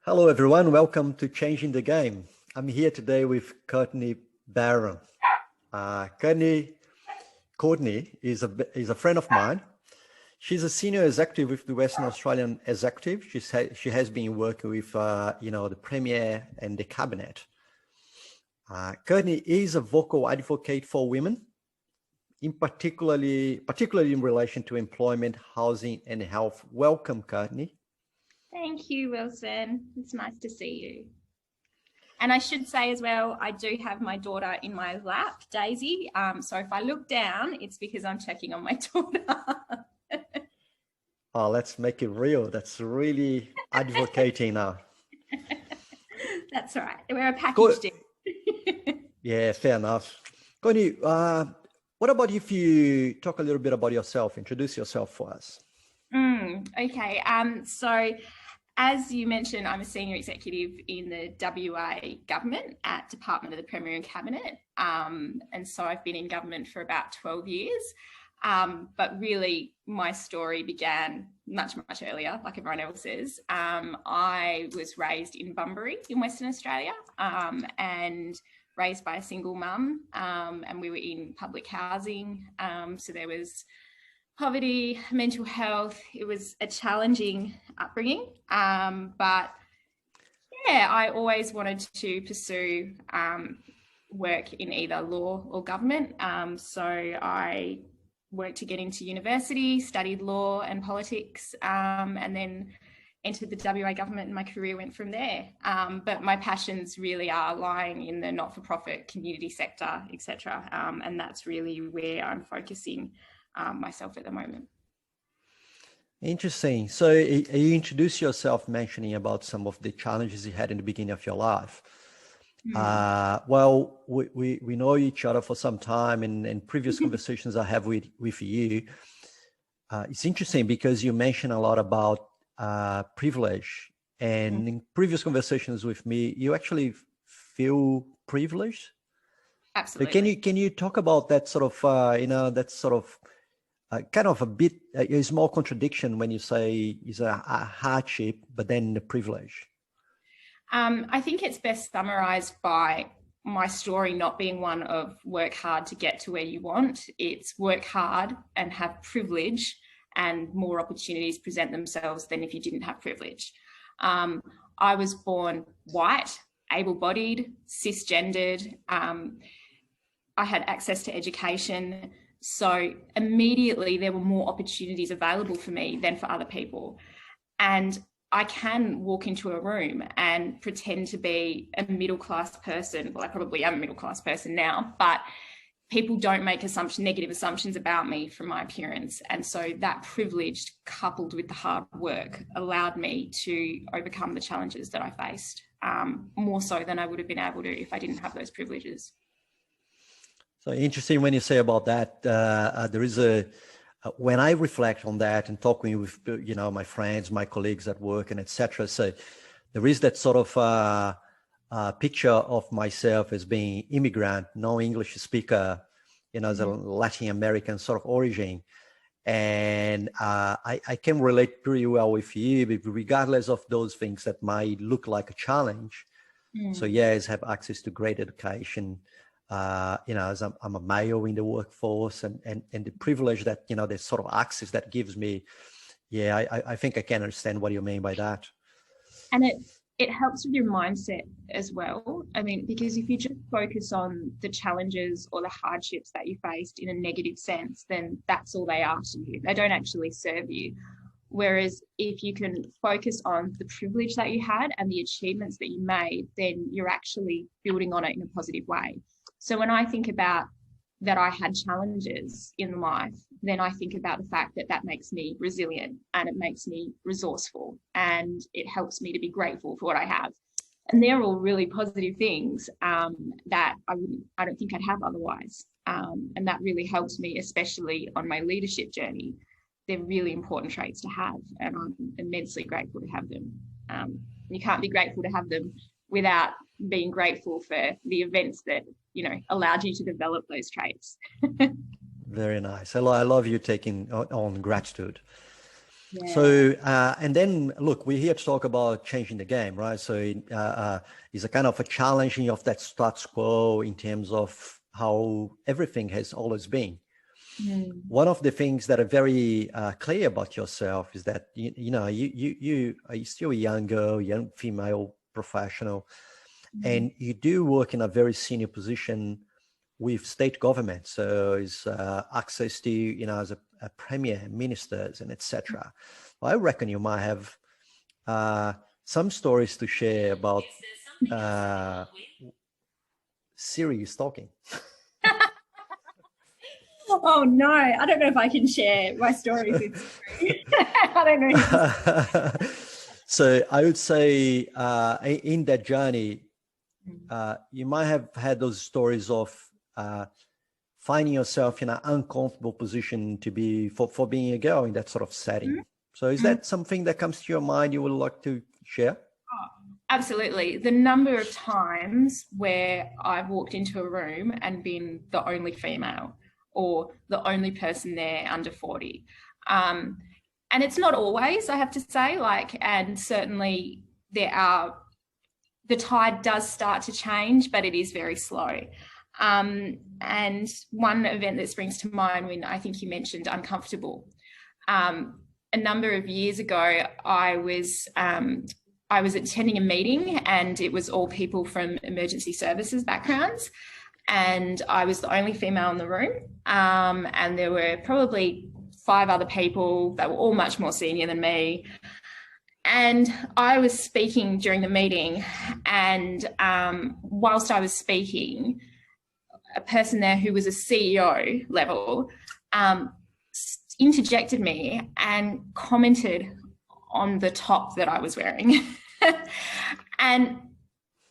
Hello, everyone. Welcome to Changing the Game. I'm here today with Courtney Barron. Courtney is a friend of mine. She's a senior executive with the Western Australian Executive. She has been working with the Premier and the Cabinet. Courtney is a vocal advocate for women, particularly in relation to employment, housing, and health. Welcome, Courtney. Thank you, Wilson. It's nice to see you. And I should say as well, I do have my daughter in my lap, Daisy. So if I look down, it's because I'm checking on my daughter. Oh, let's make it real. That's really advocating now. That's right. We're a package deal. Yeah, fair enough. Courtney, what about if you talk a little bit about yourself, introduce yourself for us? Okay. So as you mentioned, I'm a senior executive in the WA government at Department of the Premier and Cabinet. And so I've been in government for about 12 years. But really my story began much earlier, like everyone else's. I was raised in Bunbury in Western Australia, and raised by a single mum, and we were in public housing. So there was poverty, mental health. It was a challenging upbringing, but yeah, I always wanted to pursue work in either law or government. So I worked to get into university, studied law and politics, and then entered the WA government, and my career went from there. But my passions really are lying in the not-for-profit community sector, etc. And that's really where I'm focusing myself at the moment. Interesting. So you introduced yourself mentioning about some of the challenges you had in the beginning of your life. Well, we know each other for some time, and previous conversations I have with you. It's interesting because you mentioned a lot about privilege, and in previous conversations with me, you actually feel privileged. Absolutely. So can you talk about that sort of kind of a bit a small contradiction when you say it's a hardship, but then the privilege? I think it's best summarized by my story not being one of work hard to get to where you want. It's work hard and have privilege, and more opportunities present themselves than if you didn't have privilege. I was born white, able-bodied, cisgendered. I had access to education. So immediately there were more opportunities available for me than for other people. And I can walk into a room and pretend to be a middle-class person. Well, I probably am a middle-class person now, but people don't make negative assumptions about me from my appearance. And so that privilege, coupled with the hard work, allowed me to overcome the challenges that I faced, more so than I would have been able to if I didn't have those privileges. So interesting when you say about that. There is when I reflect on that and talking with my friends, my colleagues at work, and etc. So there is that sort of picture of myself as being immigrant, no English speaker, as a Latin American sort of origin, and I can relate pretty well with you, regardless of those things that might look like a challenge. So yes, have access to great education. As I'm a male in the workforce, and the privilege that, the sort of access that gives me. Yeah, I think I can understand what you mean by that. And it helps with your mindset as well. I mean, because if you just focus on the challenges or the hardships that you faced in a negative sense, then that's all they are to you. They don't actually serve you. Whereas if you can focus on the privilege that you had and the achievements that you made, then you're actually building on it in a positive way. So when I think about that I had challenges in life, then I think about the fact that makes me resilient, and it makes me resourceful, and it helps me to be grateful for what I have. And they're all really positive things that I don't think I'd have otherwise. And that really helps me, especially on my leadership journey. They're really important traits to have, and I'm immensely grateful to have them. You can't be grateful to have them without being grateful for the events that allowed you to develop those traits. Very nice. I love you taking on gratitude. So, and then look, we're here to talk about changing the game, right? So it's a kind of a challenging of that status quo in terms of how everything has always been. One of the things that are very clear about yourself is that, you are still a young girl, young female professional, and you do work in a very senior position with state government. So it's access to, as a premier, ministers, and etc. I reckon you might have some stories to share about Siri talking. Oh no, I don't know if I can share my stories with Siri. I don't know. So I would say in that journey, you might have had those stories of finding yourself in an uncomfortable position to be for being a girl in that sort of setting. So is that something that comes to your mind you would like to share? Oh, absolutely. The number of times where I've walked into a room and been the only female or the only person there under 40. And it's not always, I have to say, and certainly the tide does start to change, but it is very slow. And one event that springs to mind when I think you mentioned uncomfortable. A number of years ago, I was attending a meeting, and it was all people from emergency services backgrounds, and I was the only female in the room, and there were probably 5 other people that were all much more senior than me. And I was speaking during the meeting, and whilst I was speaking, a person there who was a CEO level interjected me and commented on the top that I was wearing. And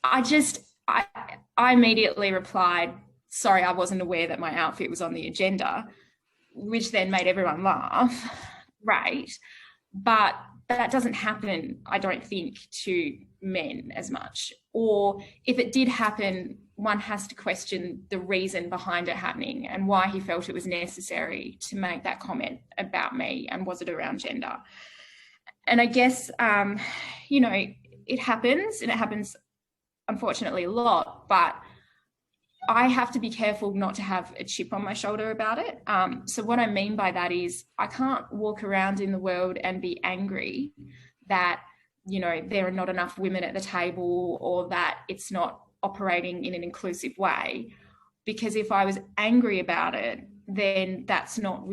I immediately replied, sorry, I wasn't aware that my outfit was on the agenda, which then made everyone laugh. Right. But that doesn't happen, I don't think, to men as much. Or if it did happen, one has to question the reason behind it happening and why he felt it was necessary to make that comment about me, and was it around gender? And I guess, it happens, and it happens unfortunately a lot, but I have to be careful not to have a chip on my shoulder about it. So what I mean by that is I can't walk around in the world and be angry that, there are not enough women at the table, or that it's not operating in an inclusive way. Because if I was angry about it, then that's not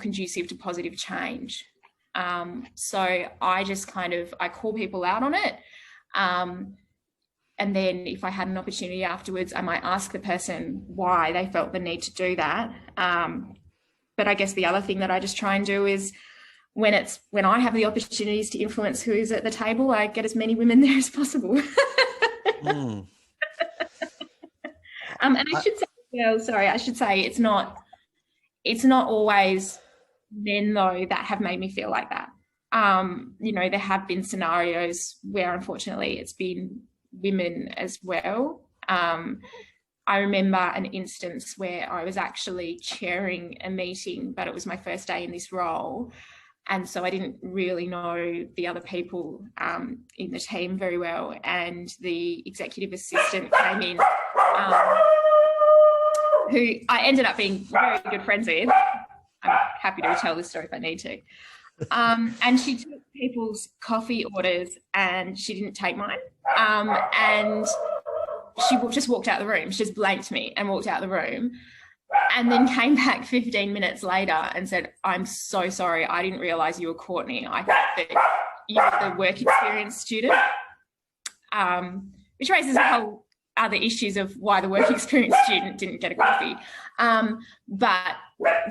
conducive to positive change. So I just I call people out on it. And then if I had an opportunity afterwards, I might ask the person why they felt the need to do that. But I guess the other thing that I just try and do is when I have the opportunities to influence who is at the table, I get as many women there as possible. And I should say it's not always men though that have made me feel like that. There have been scenarios where unfortunately it's been women as well. I remember an instance where I was actually chairing a meeting, but it was my first day in this role. And so I didn't really know the other people in the team very well. And the executive assistant came in, who I ended up being very good friends with. I'm happy to tell this story if I need to. And she took people's coffee orders and she didn't take mine. And she just walked out the room. She just blanked me and walked out the room, and then came back 15 minutes later and said, I'm so sorry. I didn't realise you were Courtney. I thought that you were the work experience student, which raises a whole other issues of why the work experience student didn't get a coffee. But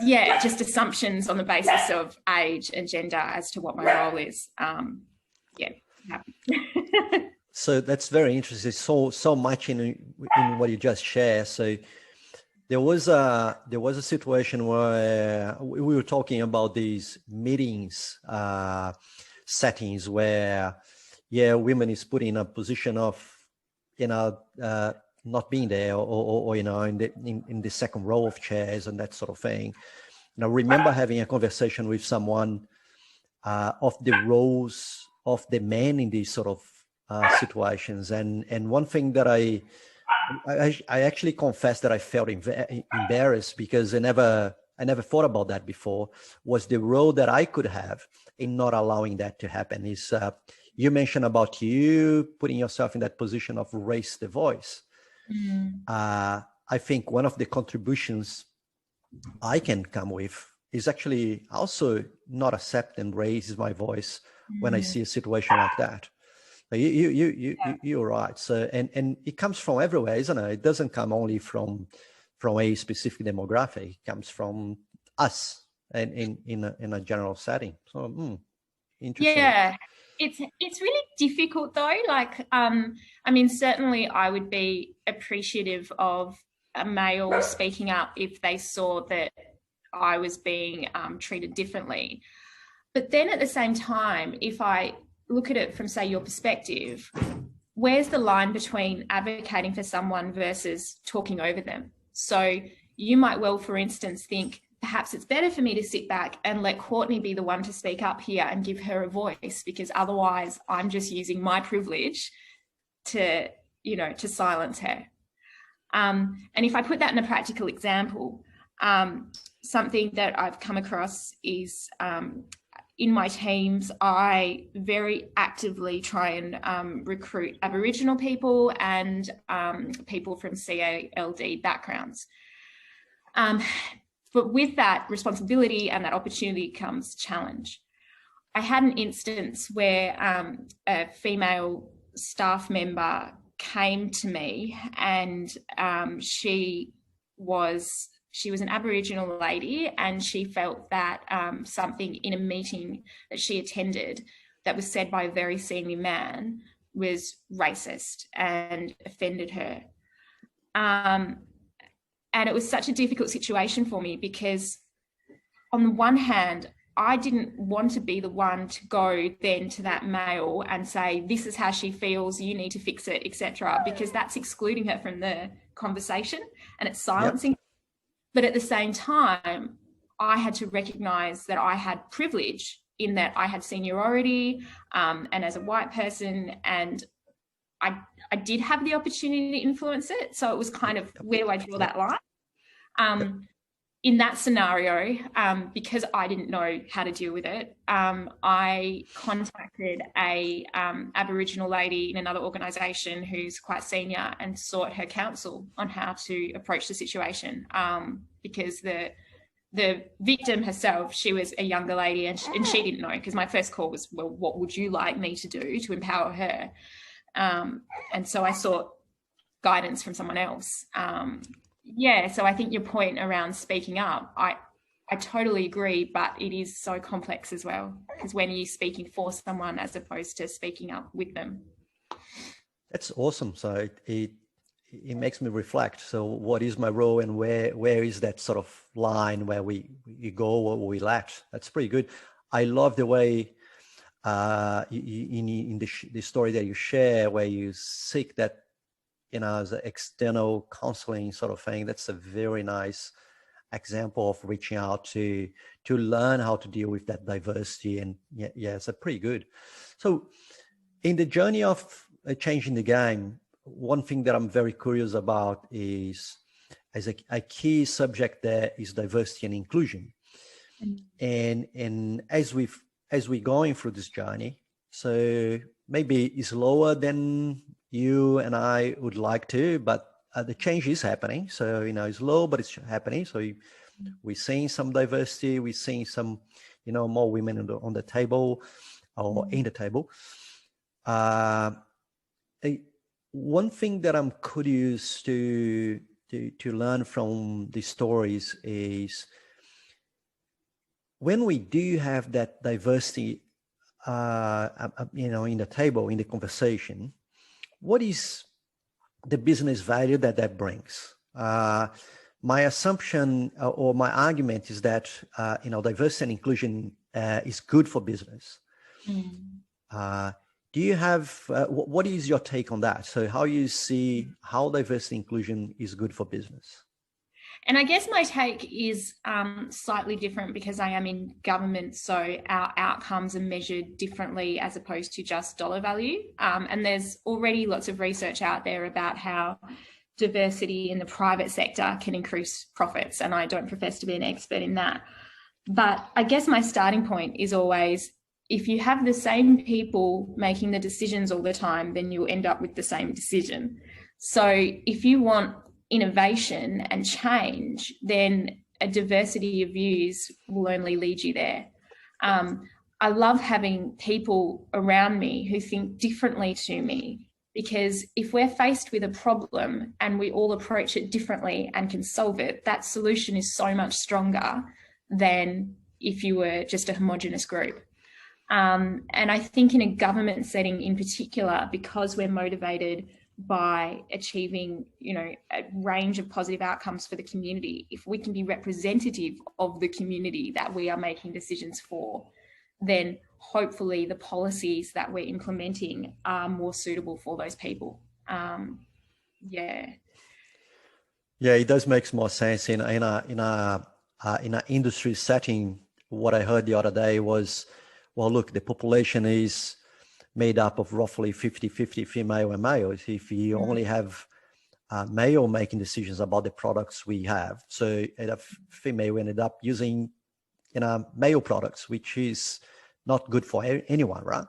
yeah, just assumptions on the basis of age and gender as to what my role is. So that's very interesting. So much in what you just shared. So there was a situation where we were talking about these meetings settings where women is put in a position of not being there or in the second row of chairs and that sort of thing. And I remember having a conversation with someone of the roles of the men in these sort of situations. And one thing that I actually confess that I felt embarrassed, because I never thought about that before, was the role that I could have in not allowing that to happen. Is you mentioned about you putting yourself in that position of raise the voice. I think one of the contributions I can come with is actually also not accept and raise my voice when I see a situation like that. You're right. So, and it comes from everywhere, isn't it? It doesn't come only from a specific demographic. It comes from us and in a general setting. So, interesting. Yeah, it's really difficult though. Like, I mean, certainly I would be appreciative of a male speaking up if they saw that I was being treated differently. But then at the same time, if I look at it from, say, your perspective, where's the line between advocating for someone versus talking over them? So you might well, for instance, think perhaps it's better for me to sit back and let Courtney be the one to speak up here and give her a voice, because otherwise I'm just using my privilege to, to silence her. And if I put that in a practical example, something that I've come across is in my teams, I very actively try and recruit Aboriginal people and people from CALD backgrounds. But with that responsibility and that opportunity comes challenge. I had an instance where a female staff member came to me, and she was an Aboriginal lady, and she felt that something in a meeting that she attended that was said by a very senior man was racist and offended her. And it was such a difficult situation for me, because on the one hand, I didn't want to be the one to go then to that male and say, this is how she feels, you need to fix it, etc., because that's excluding her from the conversation and it's silencing. Yep. But at the same time, I had to recognize that I had privilege in that I had seniority and as a white person, and I did have the opportunity to influence it. So it was kind of, where do I draw that line? In that scenario, because I didn't know how to deal with it, I contacted a Aboriginal lady in another organisation who's quite senior and sought her counsel on how to approach the situation, because the victim herself, she was a younger lady, and she didn't know, because my first call was, well, what would you like me to do to empower her? And so I sought guidance from someone else. So I think your point around speaking up, I totally agree, but it is so complex as well, because when you're speaking for someone as opposed to speaking up with them. That's awesome. So it makes me reflect. So what is my role, and where is that sort of line where we go or we lack? That's pretty good. I love the way in the story that you share, where you seek that, as an external counseling sort of thing. That's a very nice example of reaching out to learn how to deal with that diversity. And it's a pretty good. So in the journey of changing the game, one thing that I'm very curious about is, as a key subject there, is diversity and inclusion. And as we're going through this journey, so maybe it's lower than you and I would like to, but the change is happening. So, it's low, but it's happening. So we're seeing some diversity. We're seeing some, more women on the table or in the table. One thing that I'm curious to learn from these stories is, when we do have that diversity, in the table, in the conversation, what is the business value that brings? My assumption or my argument is that, diversity and inclusion is good for business. Do you have, what is your take on that? So how you see how diversity and inclusion is good for business? And I guess my take is slightly different because I am in government, so our outcomes are measured differently as opposed to just dollar value. And there's already lots of research out there about how diversity in the private sector can increase profits, and I don't profess to be an expert in that. But I guess my starting point is always, if you have the same people making the decisions all the time, then you'll end up with the same decision. So if you want innovation and change, then a diversity of views will only lead you there. I love having people around me who think differently to me, because if we're faced with a problem and we all approach it differently and can solve it, that solution is so much stronger than if you were just a homogenous group. And I think in a government setting in particular, because we're motivated by achieving, a range of positive outcomes for the community, if we can be representative of the community that we are making decisions for, then hopefully the policies that we're implementing are more suitable for those people. Yeah, it does make more sense in a industry setting. What I heard the other day was, well, look, the population is made up of roughly 50-50 female and males. If you only have male making decisions about the products we have, so a female ended up using male products, which is not good for anyone, right?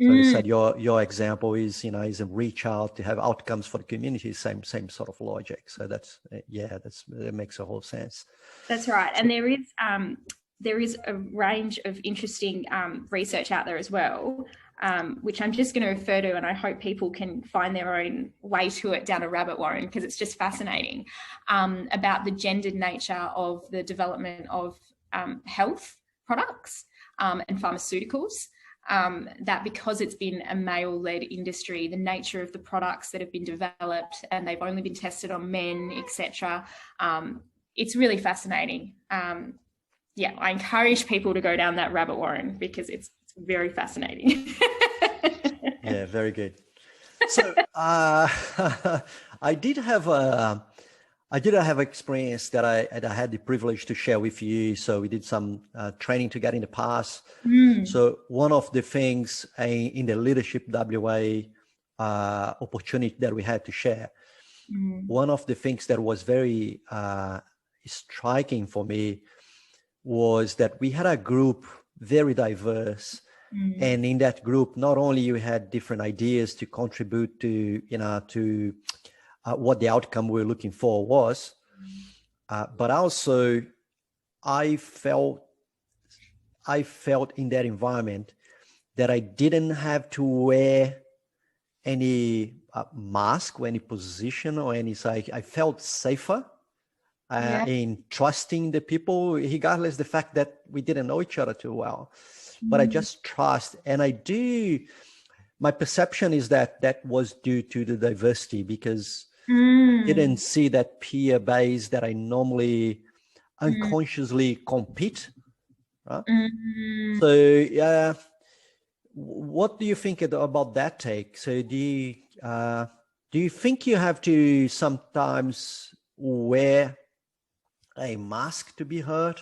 So you said your example is is a reach out to have outcomes for the community, same sort of logic. So that makes a whole sense. That's right. And there is a range of interesting research out there as well, which I'm just going to refer to, and I hope people can find their own way to it down a rabbit warren, because it's just fascinating, about the gendered nature of the development of health products and pharmaceuticals. That because it's been a male-led industry, the nature of the products that have been developed, and they've only been tested on men, etc. It's really fascinating. I encourage people to go down that rabbit warren because it's very fascinating. Yeah, very good. So I did have experience that I had the privilege to share with you. So we did some training together in the past. So one of the things in the Leadership WA opportunity that we had to share, one of the things that was very striking for me was that we had a group very diverse, and in that group, not only you had different ideas to contribute to what the outcome we're looking for was, but also I felt in that environment that I didn't have to wear any mask or any position or any psych. I felt safer in trusting the people, regardless the fact that we didn't know each other too well. But I just trust, and my perception is that was due to the diversity, because I didn't see that peer base that I normally unconsciously compete. Right? So what do you think about that take? So do you think you have to sometimes wear a mask to be heard,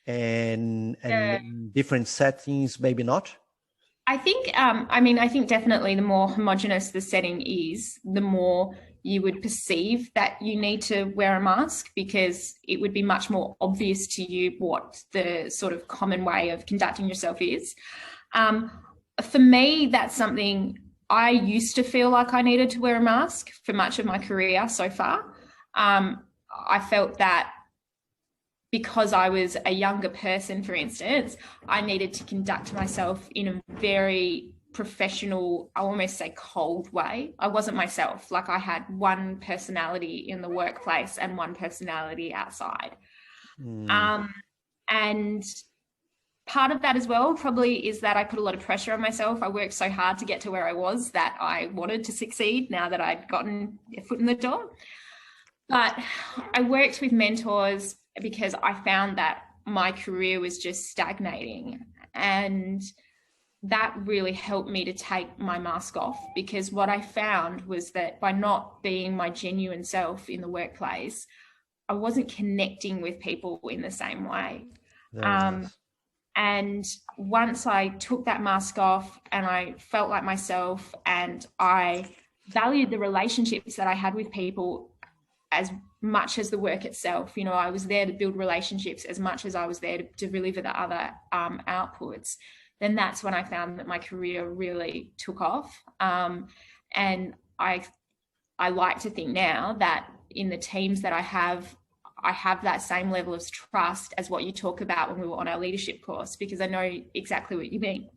and different settings maybe not? I think I think definitely the more homogenous the setting is, the more you would perceive that you need to wear a mask, because it would be much more obvious to you what the sort of common way of conducting yourself is. For me, that's something I used to feel like I needed to wear a mask for much of my career so far. I felt that because I was a younger person, for instance, I needed to conduct myself in a very professional, I almost say cold way. I wasn't myself. Like, I had one personality in the workplace and one personality outside. And part of that as well probably is that I put a lot of pressure on myself. I worked so hard to get to where I was that I wanted to succeed now that I'd gotten a foot in the door. But I worked with mentors because I found that my career was just stagnating, and that really helped me to take my mask off, because what I found was that by not being my genuine self in the workplace, I wasn't connecting with people in the same way. Very nice. And once I took that mask off and I felt like myself, and I valued the relationships that I had with people as much as the work itself, you know, I was there to build relationships as much as I was there to deliver the other outputs, then that's when I found that my career really took off. And I like to think now that in the teams that I have that same level of trust as what you talk about when we were on our leadership course, because I know exactly what you mean.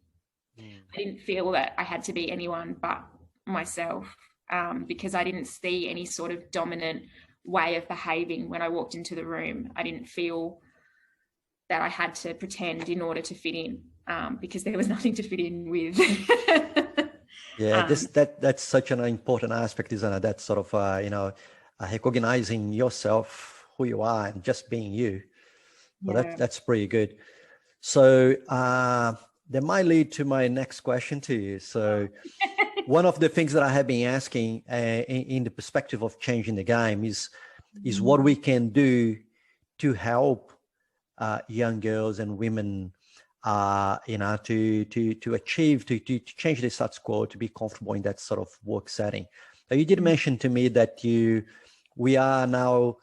I didn't feel that I had to be anyone but myself, because I didn't see any sort of dominant way of behaving when I walked into the room. I didn't feel that I had to pretend in order to fit in, because there was nothing to fit in with. Yeah, that's such an important aspect, isn't it? That sort of, you know, recognizing yourself, who you are, and just being you. Well, Yeah. that's pretty good. So that might lead to my next question to you. So one of the things that I have been asking in the perspective of changing the game is what we can do to help young girls and women, you know, to achieve, to change the status quo, to be comfortable in that sort of work setting. Now, you did mention to me that we are now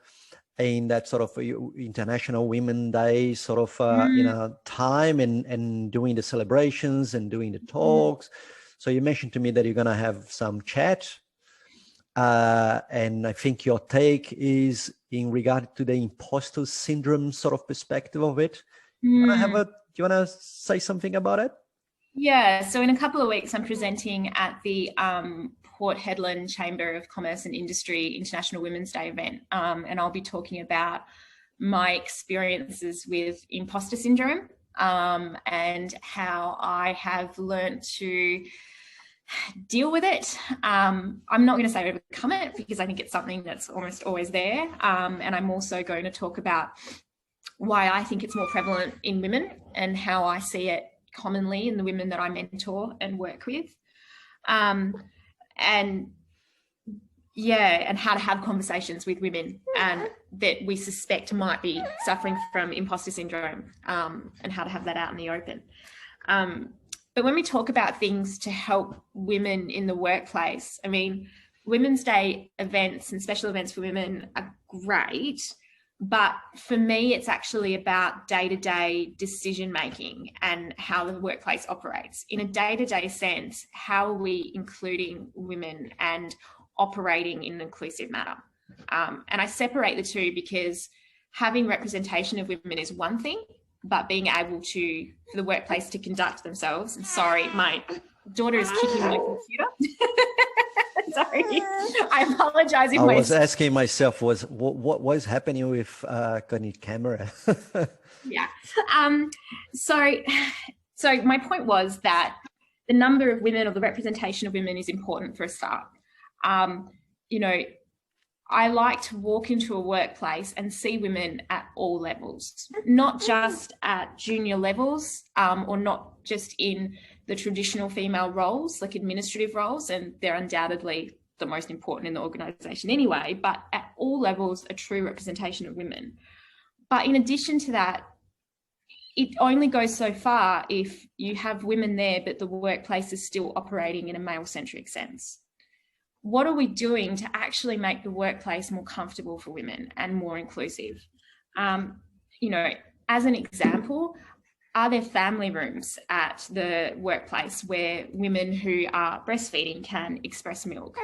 in that sort of International Women's Day sort of, you know, time and doing the celebrations and doing the talks. So you mentioned to me that you're going to have some chat. And I think your take is in regard to the imposter syndrome sort of perspective of it. Do you want to say something about it? Yeah, so in a couple of weeks, I'm presenting at the Port Hedland Chamber of Commerce and Industry International Women's Day event, and I'll be talking about my experiences with imposter syndrome, and how I have learned to deal with it. I'm not going to say overcome it, because I think it's something that's almost always there, and I'm also going to talk about why I think it's more prevalent in women and how I see it commonly in the women that I mentor and work with. And how to have conversations with women and that we suspect might be suffering from imposter syndrome, and how to have that out in the open. But when we talk about things to help women in the workplace, I mean, Women's Day events and special events for women are great, but for me, it's actually about day-to-day decision-making and how the workplace operates. In a day-to-day sense, how are we including women and operating in an inclusive manner? And I separate the two, because having representation of women is one thing, but being able for the workplace to conduct themselves. And sorry, my daughter is kicking my computer. Sorry, I apologize. I was asking myself, what was happening with Courtney's camera? Yeah. So my point was that the number of women or the representation of women is important for a start. You know, I like to walk into a workplace and see women at all levels, not just at junior levels, or not just in the traditional female roles, like administrative roles, and they're undoubtedly the most important in the organisation anyway, but at all levels, a true representation of women. But in addition to that, it only goes so far if you have women there, but the workplace is still operating in a male-centric sense. What are we doing to actually make the workplace more comfortable for women and more inclusive? You know, as an example, are there family rooms at the workplace where women who are breastfeeding can express milk?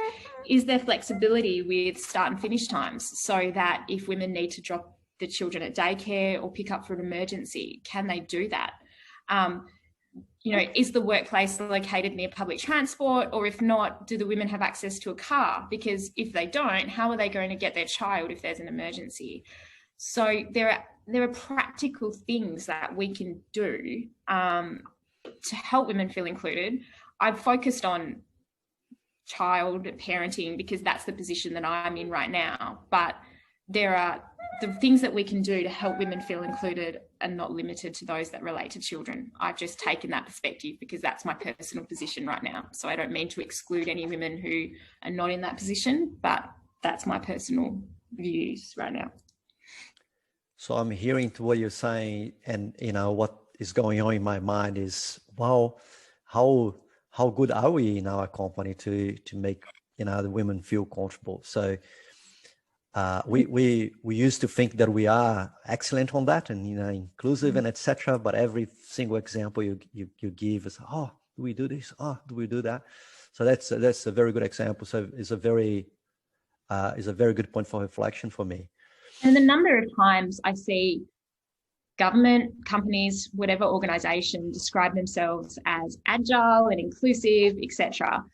Is there flexibility with start and finish times so that if women need to drop the children at daycare or pick up for an emergency, can they do that? You know, is the workplace located near public transport? Or if not, do the women have access to a car? Because if they don't, how are they going to get their child if there's an emergency? So there are practical things that we can do to help women feel included. I've focused on child parenting because that's the position that I'm in right now. But there are the things that we can do to help women feel included and not limited to those that relate to children. I've just taken that perspective because that's my personal position right now. So I don't mean to exclude any women who are not in that position, but that's my personal views right now. So I'm hearing to what you're saying, and what is going on in my mind is, wow, how good are we in our company to make the women feel comfortable? So we used to think that we are excellent on that, and inclusive and etc. But every single example you give is, oh, do we do this? Oh, do we do that? So that's a very good example. So it's a very good point for reflection for me. And the number of times I see government, companies, whatever organization describe themselves as agile and inclusive, etc.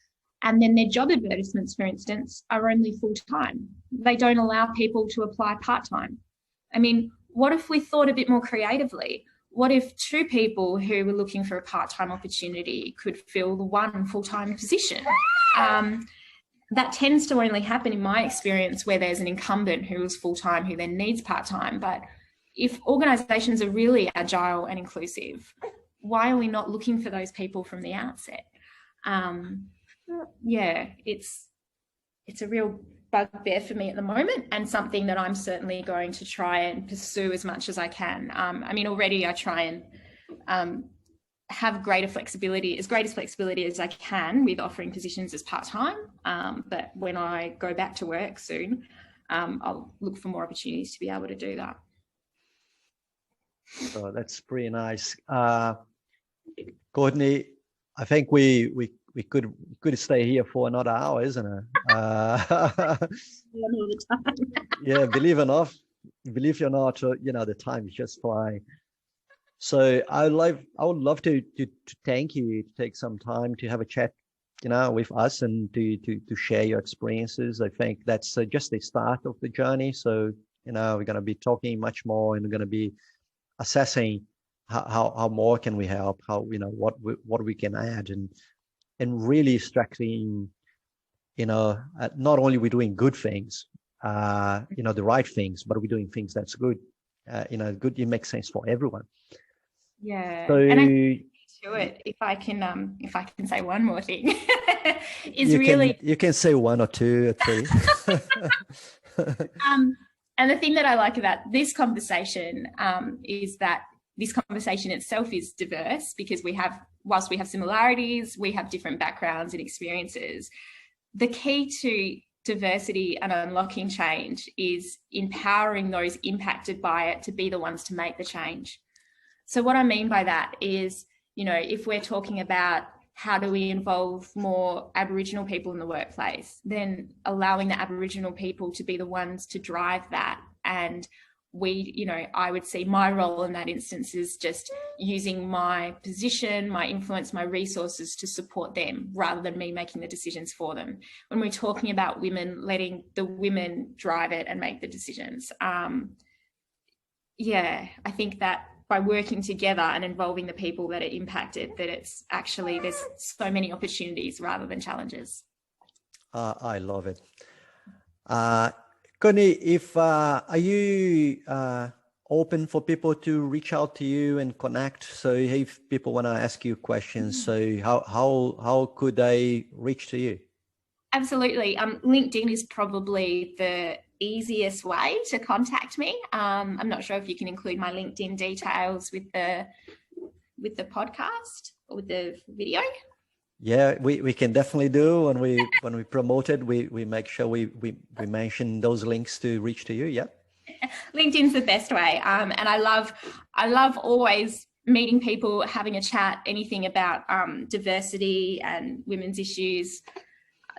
And then their job advertisements, for instance, are only full-time. They don't allow people to apply part-time. I mean, what if we thought a bit more creatively? What if two people who were looking for a part-time opportunity could fill the one full-time position? That tends to only happen in my experience where there's an incumbent who is full-time who then needs part-time. But if organizations are really agile and inclusive, why are we not looking for those people from the outset? Yeah, it's a real bugbear for me at the moment, and something that I'm certainly going to try and pursue as much as I can. I mean, already I try and have great as flexibility as I can with offering positions as part-time. But when I go back to work soon, I'll look for more opportunities to be able to do that. So that's pretty nice. Courtney, I think we could stay here for another hour, isn't it? Yeah, believe it or not, the time is just flying. So I would love to thank you to take some time to have a chat, with us, and to share your experiences. I think that's just the start of the journey. So we're going to be talking much more, and we're going to be assessing how more can we help, how what we can add, and really extracting, not only we're doing good things, the right things, but we're doing things that's good. Good, it makes sense for everyone. Yeah. So, and I to it, if I can say one more thing, you can say one or two or three. And the thing that I like about this conversation is that this conversation itself is diverse, because whilst we have similarities, we have different backgrounds and experiences. The key to diversity and unlocking change is empowering those impacted by it to be the ones to make the change. So what I mean by that is, if we're talking about how do we involve more Aboriginal people in the workplace, then allowing the Aboriginal people to be the ones to drive that. And I would see my role in that instance is just using my position, my influence, my resources to support them, rather than me making the decisions for them. When we're talking about women, letting the women drive it and make the decisions. I think that by working together and involving the people that are impacted, that it's actually, there's so many opportunities rather than challenges. I love it. Courtney, are you open for people to reach out to you and connect? So if people want to ask you questions, so how could they reach to you? Absolutely. LinkedIn is probably the easiest way to contact me. I'm not sure if you can include my LinkedIn details with the podcast or with the video. Yeah, we can definitely do. When we promote it, we make sure we mention those links to reach to you. Yeah. LinkedIn's the best way. And I love always meeting people, having a chat, anything about diversity and women's issues.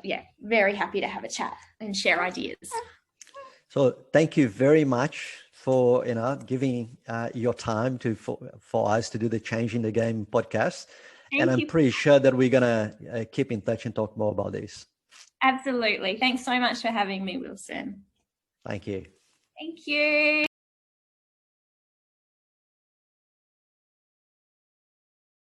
Yeah, very happy to have a chat and share ideas. So thank you very much for giving your time for us to do the Changing the Game podcast. And I'm pretty sure that we're gonna keep in touch and talk more about this. Absolutely. Thanks so much for having me, Wilson. Thank you. Thank you.